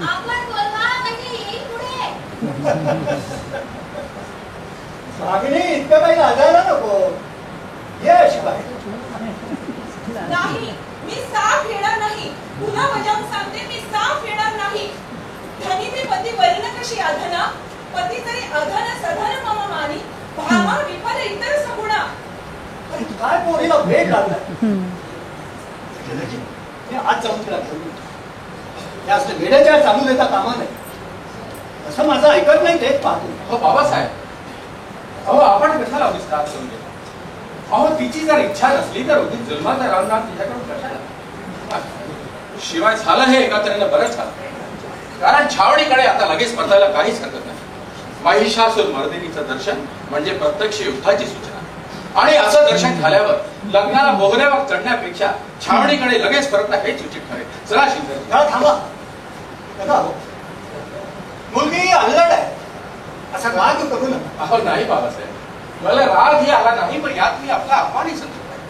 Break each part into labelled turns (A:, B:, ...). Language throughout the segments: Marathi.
A: आपण बोलवा म्हणजे येईल पुढे.
B: मागणी इतकं काही लाजायला नको. ये शिवाय.
C: नाही, मी साफ येणार नाही. पुन्हा बजावून सांगते, मी साफ येणार नाही. धनी ते पती वर्ण कशी अधना, पती तरी अधन सधन मम मानी, भामा विफल इतर सगुणा.
B: काय पोरीला भेट लागलाय. मी आज जाऊन तिला घेऊन जास्त वेळेच्या चालू देता कामा नाही. असं माझं ऐकत नाही तेच पाहतो.
D: बाबासाहेब, अहो आपण कशाला विस्तार करून घेतो. अहो तिची जर इच्छा नसली तर उद्या जन्माचा रामनाथ तिच्याकडून कशाला. शिवाय झालं हे एका तऱ्हेनं बरंच झालं, कारण छावणीकडे आता लगेच परतायला काहीच हरकत नाही. महिषासुर मर्दिनीचं दर्शन म्हणजे प्रत्यक्ष युद्धाची सूचना, आणि असं दर्शन झाल्यावर लग्नाला मोहऱ्यावर चढण्यापेक्षा छावणीकडे लगेच परतणं हेच उचित ठरेल. चला शिंदे.
B: थांबा. मुलगी अल्लड आहे असा राग करू नका.
D: अहो नाही बाबासाहेब, मला रागही आला नाही, पण यात मी आपला अपमानही समजत नाही.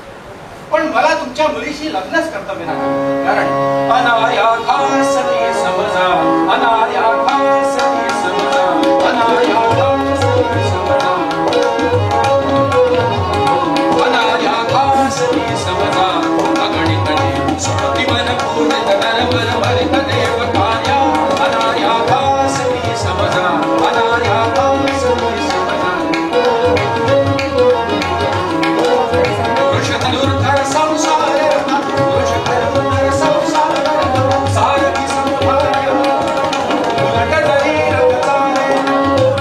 D: पण मला तुमच्या मुलीशी लग्नच कर्तव्य नाही, कारण अनायासती समजा, अनायासती समजा, अनायासती समजा, अनायासती समजा, अगणित सुखी मन पूर्ण नरवर भरित देव कार्या, अनायासती समजा, अनायासती समजा. वृषधनुर्धर संसार, वृषधनुर्धर संसार, सारथी संभार्य, उलट जरी रक्तारे,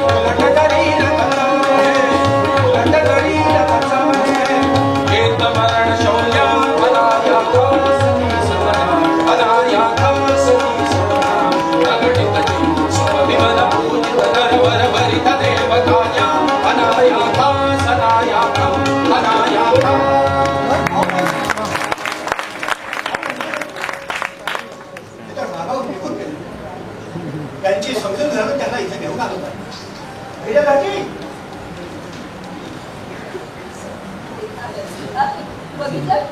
D: उलट जरी रक्तारे, उलट जरी रक्तारे. केत मरण शौर्या, अनायासती समजा, अनायासती समजा, अगणित सुखविमल पूजित नरवर भरित देव कार्या, अनायास, अनायास, अनायास.
B: त्यांची समजून घालून त्यांना इथे घेऊन आलो पाहिजे.
A: बघितलं